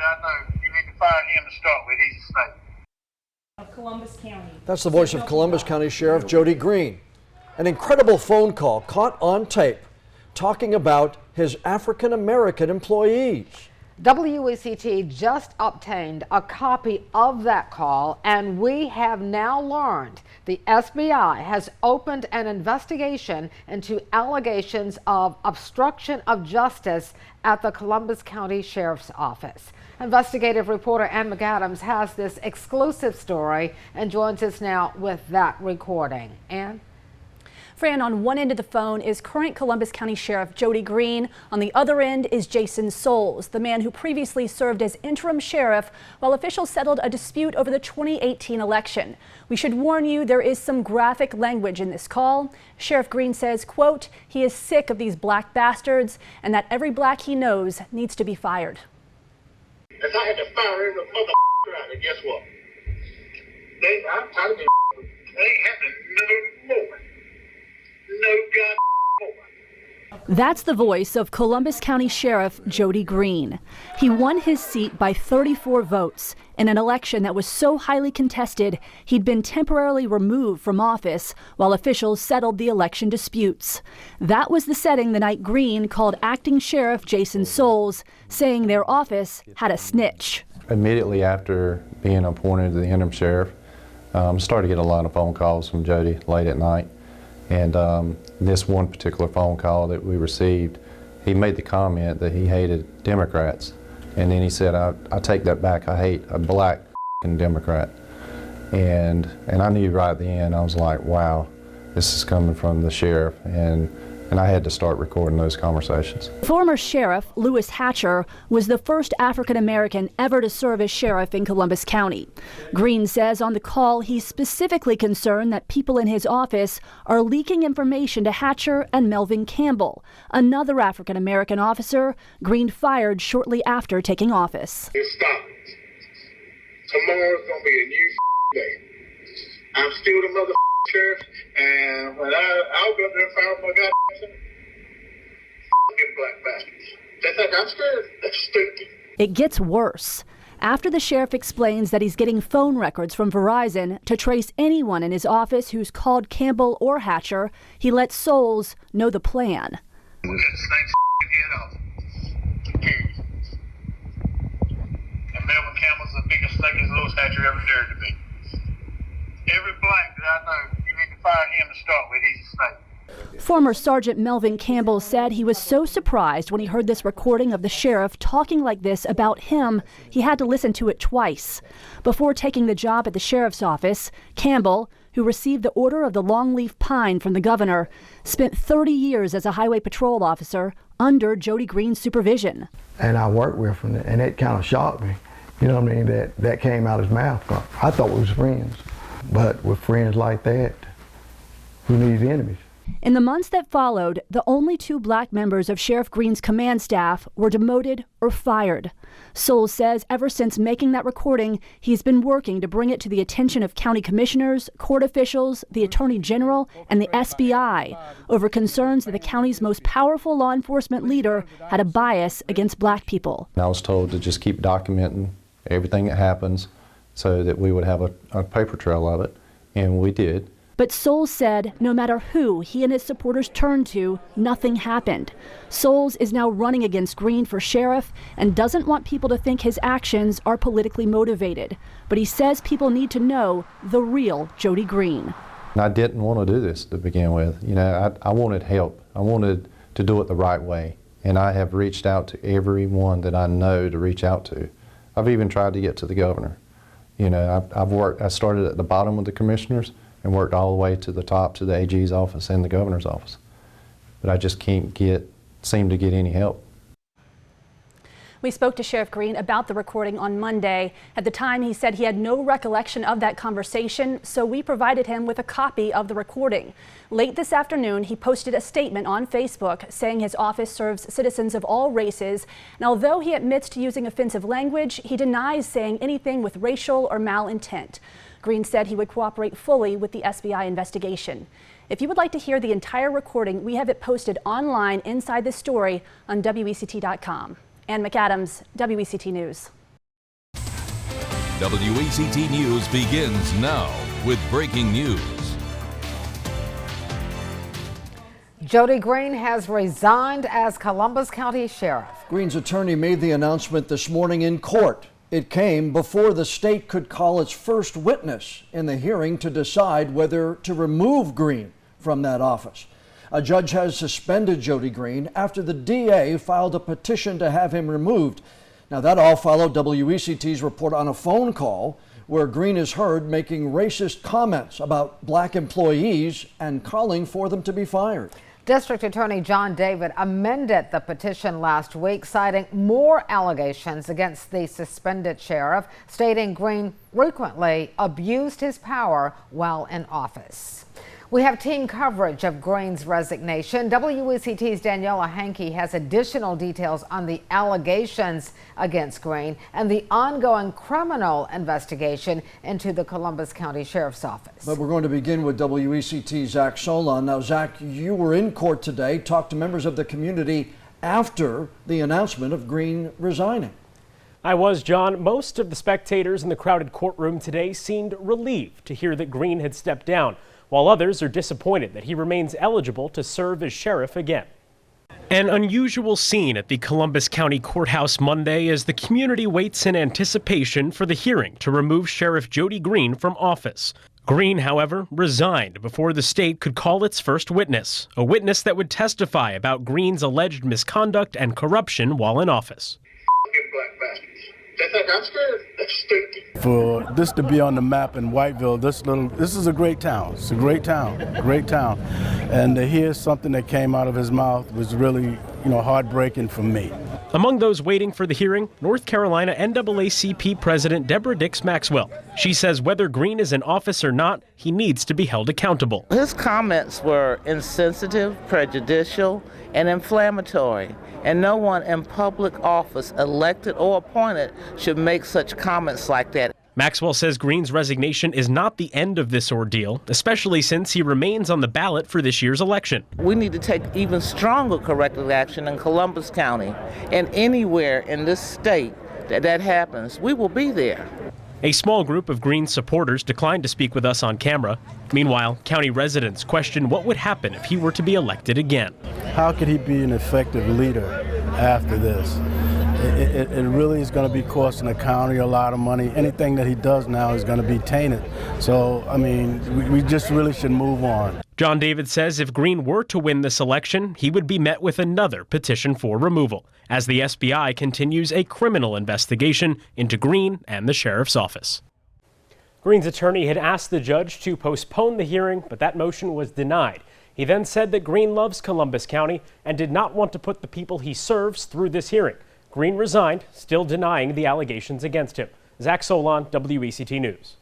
I know you need to fire him to start with. He's a snake. Of Columbus County. That's the voice of Columbus County Sheriff Jody Greene. An incredible phone call caught on tape talking about his African-American employees. WECT just obtained a copy of that call, and we have now learned the FBI has opened an investigation into allegations of obstruction of justice at the Columbus County Sheriff's Office. Investigative reporter Ann McAdams has this exclusive story and joins us now with that recording. Ann? Fran, on one end of the phone is current Columbus County Sheriff Jody Greene. On the other end is Jason Souls, the man who previously served as interim sheriff while officials settled a dispute over the 2018 election. We should warn you, there is some graphic language in this call. Sheriff Greene says, quote, he is sick of these black bastards and that every black he knows needs to be fired. If I had to fire every mother out there, guess what? I'm tired of it. They ain't happening no more. No God more. That's the voice of Columbus County Sheriff Jody Greene. He won his seat by 34 votes in an election that was so highly contested he'd been temporarily removed from office while officials settled the election disputes. That was the setting the night Greene called acting Sheriff Jason Souls, saying their office had a snitch. Immediately after being appointed to the interim sheriff, started to get a lot of phone calls from Jody late at night. And this one particular phone call that we received, he made the comment that he hated Democrats. And then he said, I take that back, I hate a black Democrat. And I knew right at the end, I was like, wow, this is coming from the sheriff. And I had to start recording those conversations. Former Sheriff Lewis Hatcher was the first African-American ever to serve as sheriff in Columbus County. Greene says on the call he's specifically concerned that people in his office are leaking information to Hatcher and Melvin Campbell, another African-American officer Greene fired shortly after taking office. Stop it. Tomorrow's going to be a new day. I'm still the mother sheriff, and when I'll go up there and fire my goddamn black bastards. They think I'm scared. That's stupid. It gets worse. After the sheriff explains that he's getting phone records from Verizon to trace anyone in his office who's called Campbell or Hatcher, he lets Souls know the plan. We're going to snake head off. Period. And Melvin Campbell's the biggest snake as Lewis Hatcher ever dared to be. Every black that I know, you need to fire him to start with. He's a snake. Former Sergeant Melvin Campbell said he was so surprised when he heard this recording of the sheriff talking like this about him, he had to listen to it twice. Before taking the job at the sheriff's office, Campbell, who received the Order of the Longleaf Pine from the governor, spent 30 years as a highway patrol officer under Jody Greene's supervision. And I worked with him, and it kind of shocked me. You know what I mean? That came out of his mouth. I thought we was friends. But with friends like that, who needs enemies? In the months that followed, the only two black members of Sheriff Greene's command staff were demoted or fired. Souls says ever since making that recording, he's been working to bring it to the attention of county commissioners, court officials, the Attorney General, and the SBI over concerns that the county's most powerful law enforcement leader had a bias against black people. I was told to just keep documenting everything that happens so that we would have a paper trail of it, and we did. But Souls said no matter who he and his supporters turned to, nothing happened. Souls is now running against Greene for sheriff and doesn't want people to think his actions are politically motivated. But he says people need to know the real Jody Greene. I didn't want to do this to begin with. You know, I wanted help. I wanted to do it the right way. And I have reached out to everyone that I know to reach out to. I've even tried to get to the governor. You know, I started at the bottom with the commissioners and worked all the way to the top, to the AG's office and the governor's office. But I just can't seem to get any help. We spoke to Sheriff Greene about the recording on Monday. At the time, he said he had no recollection of that conversation, so we provided him with a copy of the recording. Late this afternoon, he posted a statement on Facebook saying his office serves citizens of all races. And although he admits to using offensive language, he denies saying anything with racial or malintent. Greene said he would cooperate fully with the SBI investigation. If you would like to hear the entire recording, we have it posted online inside this story on WECT.com. Ann McAdams, WECT News. WACT News begins now with breaking news. Jody Greene has resigned as Columbus County Sheriff. Greene's attorney made the announcement this morning in court. It came before the state could call its first witness in the hearing to decide whether to remove Greene from that office. A judge has suspended Jody Greene after the DA filed a petition to have him removed. Now, that all followed WECT's report on a phone call where Greene is heard making racist comments about black employees and calling for them to be fired. District Attorney John David amended the petition last week, citing more allegations against the suspended sheriff, stating Greene frequently abused his power while in office. We have team coverage of Greene's resignation. WECT's Daniela Hankey has additional details on the allegations against Greene and the ongoing criminal investigation into the Columbus County Sheriff's Office. But we're going to begin with WECT's Zach Solon. Now, Zach, you were in court today, talked to members of the community after the announcement of Greene resigning. I was, John. Most of the spectators in the crowded courtroom today seemed relieved to hear that Greene had stepped down, while others are disappointed that he remains eligible to serve as sheriff again. An unusual scene at the Columbus County Courthouse Monday as the community waits in anticipation for the hearing to remove Sheriff Jody Greene from office. Greene, however, resigned before the state could call its first witness, a witness that would testify about Greene's alleged misconduct and corruption while in office. Black bastards. They think I'm scared? That's stupid. For this to be on the map in Whiteville, this is a great town. It's a great town, and to hear something that came out of his mouth was really, heartbreaking for me. Among those waiting for the hearing, North Carolina NAACP President Deborah Dix Maxwell. She says whether Greene is in office or not, he needs to be held accountable. His comments were insensitive, prejudicial, and inflammatory. And no one in public office, elected or appointed, should make such comments like that. Maxwell says Greene's resignation is not the end of this ordeal, especially since he remains on the ballot for this year's election. We need to take even stronger corrective action in Columbus County, and anywhere in this state that happens, we will be there. A small group of Greene supporters declined to speak with us on camera. Meanwhile, county residents question what would happen if he were to be elected again. How could he be an effective leader after this? It really is going to be costing the county a lot of money. Anything that he does now is going to be tainted. So, we just really should move on. John David says if Greene were to win this election, he would be met with another petition for removal, as the SBI continues a criminal investigation into Greene and the sheriff's office. Greene's attorney had asked the judge to postpone the hearing, but that motion was denied. He then said that Greene loves Columbus County and did not want to put the people he serves through this hearing. Greene resigned, still denying the allegations against him. Zach Solon, WECT News.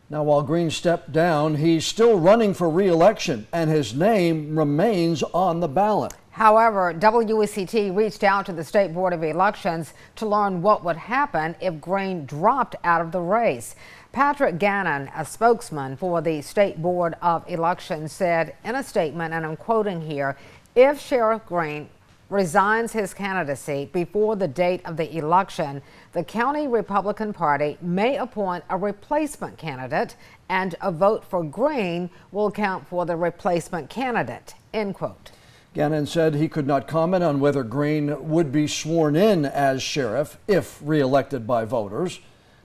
Now, while Greene stepped down, he's still running for re-election, and his name remains on the ballot. However, WECT reached out to the State Board of Elections to learn what would happen if Greene dropped out of the race. Patrick Gannon, a spokesman for the State Board of Elections, said in a statement, and I'm quoting here, if Sheriff Greene resigns his candidacy before the date of the election, the county Republican Party may appoint a replacement candidate, and a vote for Greene will count for the replacement candidate, end quote. Gannon said he could not comment on whether Greene would be sworn in as sheriff if reelected by voters.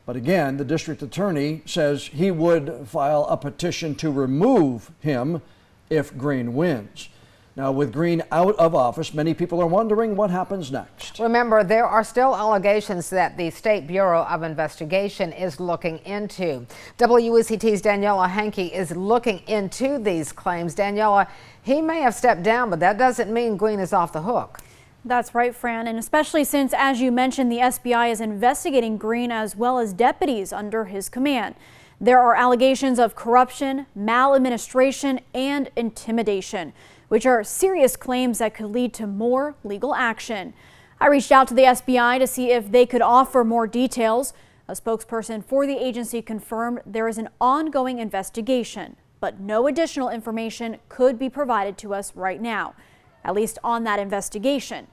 But again, the district attorney says he would file a petition to remove him if Greene wins. Now, with Greene out of office, many people are wondering what happens next. Remember, there are still allegations that the State Bureau of Investigation is looking into. WECT's Daniela Hankey is looking into these claims. Daniela, he may have stepped down, but that doesn't mean Greene is off the hook. That's right, Fran, and especially since, as you mentioned, the SBI is investigating Greene as well as deputies under his command. There are allegations of corruption, maladministration, and intimidation, which are serious claims that could lead to more legal action. I reached out to the SBI to see if they could offer more details. A spokesperson for the agency confirmed there is an ongoing investigation, but no additional information could be provided to us right now, at least on that investigation.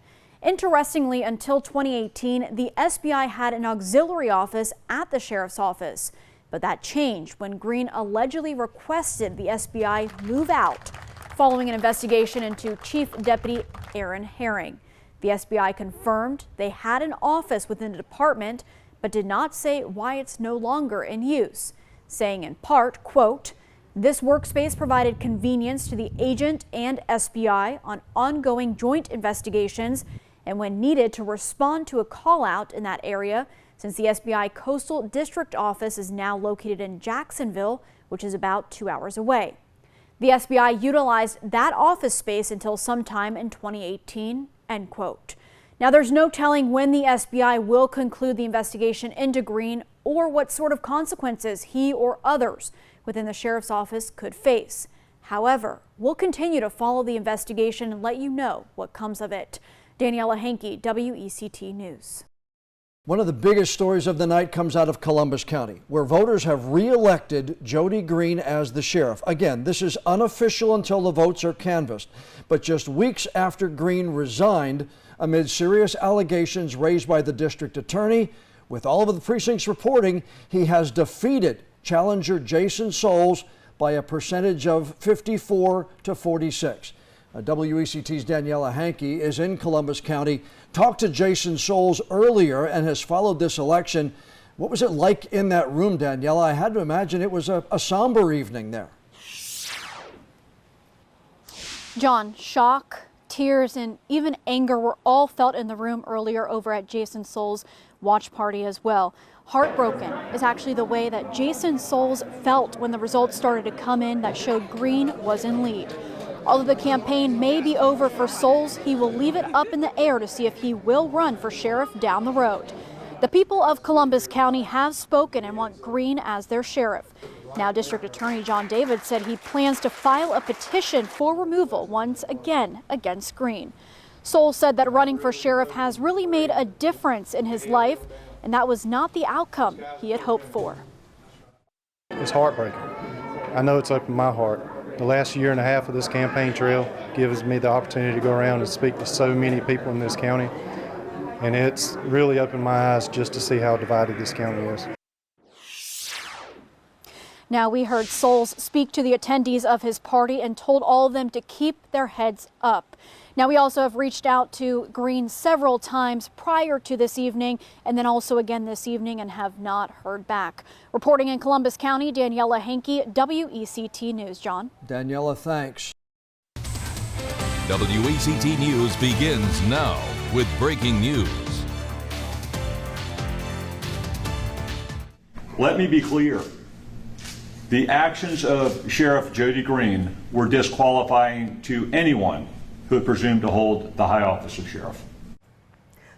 Interestingly, until 2018, the SBI had an auxiliary office at the sheriff's office. But that changed when Greene allegedly requested the SBI move out following an investigation into Chief Deputy Aaron Herring. The SBI confirmed they had an office within the department, but did not say why it's no longer in use, saying in part, quote, "This workspace provided convenience to the agent and SBI on ongoing joint investigations and when needed to respond to a call out in that area, since the SBI Coastal District office is now located in Jacksonville, which is about 2 hours away." The SBI utilized that office space until sometime in 2018, end quote. Now, there's no telling when the SBI will conclude the investigation into Greene or what sort of consequences he or others within the sheriff's office could face. However, we'll continue to follow the investigation and let you know what comes of it. Daniela Hankey, WECT News. One of the biggest stories of the night comes out of Columbus County, where voters have re-elected Jody Greene as the sheriff. Again, this is unofficial until the votes are canvassed, but just weeks after Greene resigned amid serious allegations raised by the district attorney, with all of the precincts reporting he has defeated challenger Jason Souls by a percentage of 54 to 46. WECT's Daniela Hankey is in Columbus County, talked to Jason Souls earlier and has followed this election. What was it like in that room, Daniela? I had to imagine it was a somber evening there. John, shock, tears, and even anger were all felt in the room earlier over at Jason Souls' watch party as well. Heartbroken is actually the way that Jason Souls felt when the results started to come in that showed Greene was in lead. Although the campaign may be over for Souls, he will leave it up in the air to see if he will run for sheriff down the road. The people of Columbus County have spoken and want Greene as their sheriff. Now, District Attorney John David said he plans to file a petition for removal once again against Greene. Souls said that running for sheriff has really made a difference in his life, and that was not the outcome he had hoped for. It's heartbreaking. I know it's opened my heart. The last year and a half of this campaign trail gives me the opportunity to go around and speak to so many people in this county, and it's really opened my eyes just to see how divided this county is. Now, we heard Souls speak to the attendees of his party and told all of them to keep their heads up. Now, we also have reached out to Greene several times prior to this evening and then also again this evening and have not heard back. Reporting in Columbus County, Daniela Hankey, WECT News. John. Daniela, thanks. WECT News begins now with breaking news. Let me be clear. The actions of Sheriff Jody Greene were disqualifying to anyone who had presumed to hold the high office of sheriff.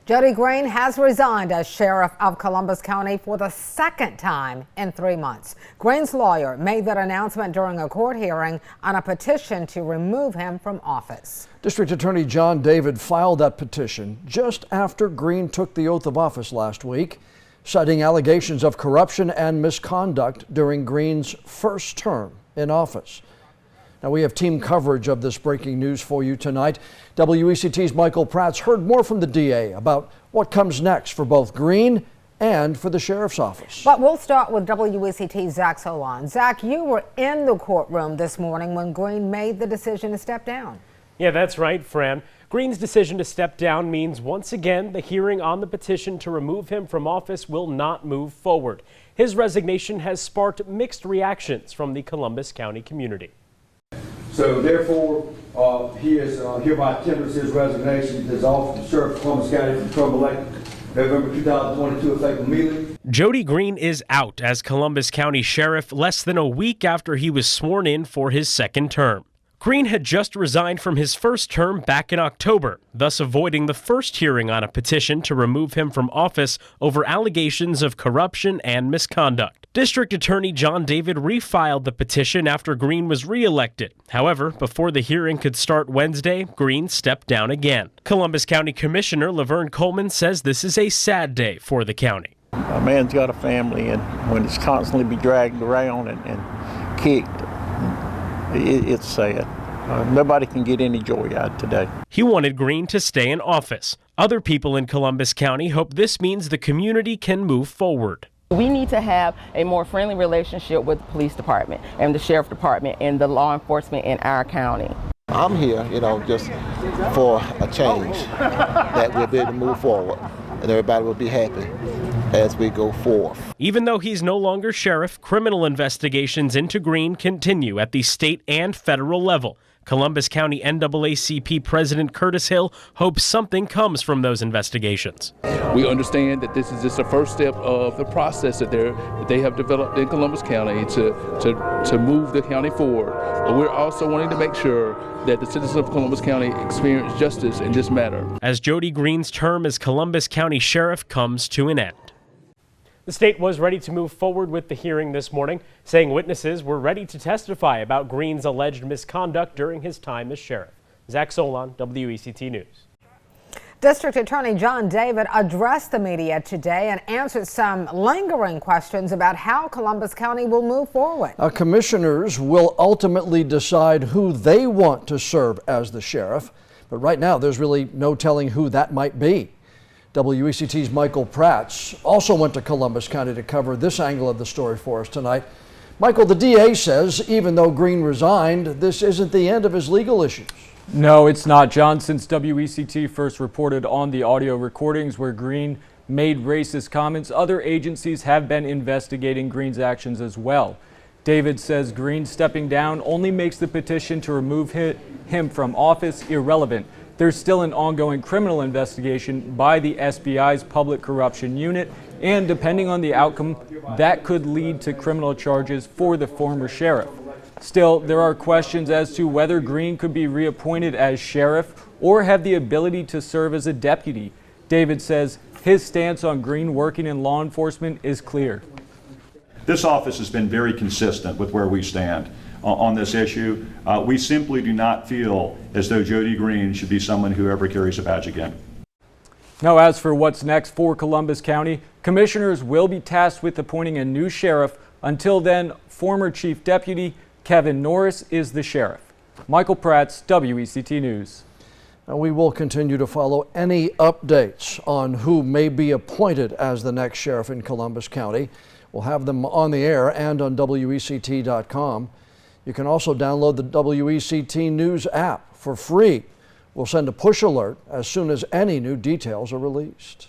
Jody Greene has resigned as sheriff of Columbus County for the second time in 3 months. Greene's lawyer made that announcement during a court hearing on a petition to remove him from office. District Attorney John David filed that petition just after Greene took the oath of office last week, citing allegations of corruption and misconduct during Greene's first term in office. Now, we have team coverage of this breaking news for you tonight. WECT's Michael Pratt's heard more from the DA about what comes next for both Greene and for the sheriff's office. But we'll start with WECT's Zach Solon. Zach, you were in the courtroom this morning when Greene made the decision to step down. Yeah, that's right, Fran. Greene's decision to step down means once again the hearing on the petition to remove him from office will not move forward. His resignation has sparked mixed reactions from the Columbus County community. So therefore, he is hereby tenders his resignation as office of sheriff of Columbus County from term elected November 2022 effective immediately. Jody Greene is out as Columbus County Sheriff less than a week after he was sworn in for his second term. Greene had just resigned from his first term back in October, thus avoiding the first hearing on a petition to remove him from office over allegations of corruption and misconduct. District Attorney John David refiled the petition after Greene was re-elected. However, before the hearing could start Wednesday, Greene stepped down again. Columbus County Commissioner Laverne Coleman says this is a sad day for the county. A man's got a family, and when it's constantly be dragged around and kicked, it's sad. Nobody can get any joy out today. He wanted Greene to stay in office. Other people in Columbus County hope this means the community can move forward. We need to have a more friendly relationship with the police department and the sheriff department and the law enforcement in our county. I'm here, just for a change that we'll be able to move forward and everybody will be happy as we go forth. Even though he's no longer sheriff, criminal investigations into Greene continue at the state and federal level. Columbus County NAACP President Curtis Hill hopes something comes from those investigations. We understand that this is just the first step of the process that they have developed in Columbus County to move the county forward. But we're also wanting to make sure that the citizens of Columbus County experience justice in this matter. As Jody Greene's term as Columbus County Sheriff comes to an end. The state was ready to move forward with the hearing this morning, saying witnesses were ready to testify about Greene's alleged misconduct during his time as sheriff. Zach Solon, WECT News. District Attorney John David addressed the media today and answered some lingering questions about how Columbus County will move forward. Commissioners will ultimately decide who they want to serve as the sheriff, but right now there's really no telling who that might be. WECT's Michael Prats also went to Columbus County to cover this angle of the story for us tonight. Michael, the DA says even though Greene resigned, this isn't the end of his legal issues. No, it's not, John. Since WECT first reported on the audio recordings where Greene made racist comments, other agencies have been investigating Greene's actions as well. David says Greene stepping down only makes the petition to remove him from office irrelevant. There's still an ongoing criminal investigation by the SBI's Public Corruption Unit, and depending on the outcome, that could lead to criminal charges for the former sheriff. Still, there are questions as to whether Greene could be reappointed as sheriff or have the ability to serve as a deputy. David says his stance on Greene working in law enforcement is clear. This office has been very consistent with where we stand on this issue. We simply do not feel as though Jody Greene should be someone who ever carries a badge again. Now, as for what's next for Columbus County, commissioners will be tasked with appointing a new sheriff. Until then, former Chief Deputy Kevin Norris is the sheriff. Michael Prats, WECT News. Now, we will continue to follow any updates on who may be appointed as the next sheriff in Columbus County. We'll have them on the air and on WECT.com. You can also download the WECT News app for free. We'll send a push alert as soon as any new details are released.